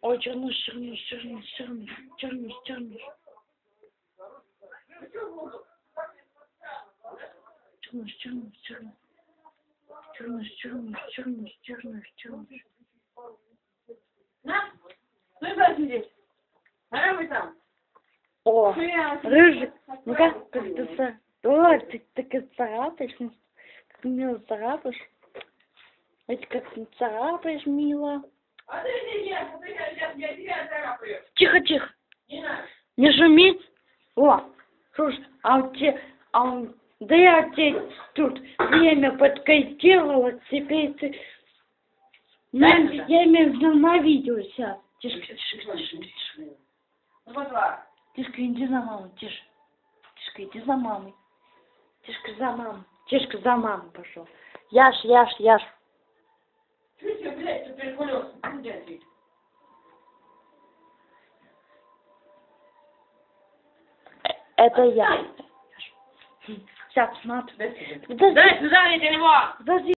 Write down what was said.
Ой, чернуш, чернуш, чернуш, чернуш, чернуш, чернуш. Чернуш, чернуш, чернуш. Чернуш, чернуш, чернуш, чернуш, чернуш. На, ну и брат здесь. Давай там. О, рыжик, ну как ты ты так и царапаешь, как мило царапаешь. Ведь как ты царапаешь, мило. А ты я тебя царапаю. Тихо, тихо. Не надо. Не шуми. О, слушай, да я тебе тут время подкорректировала, теперь ты... Я имею в виду на видео сейчас. Тишка, тишка, тишка, тишка. Ну, пошла. Тишка, иди за мамой, тише. Тишка, иди за мамой. Тишка, за мамой. Тишка, за мамой пошел. Яш. Ты, блядь, ты перекулёс. Это я. Сейчас, смотри. Дай сюда, я тебя не могу. Подожди.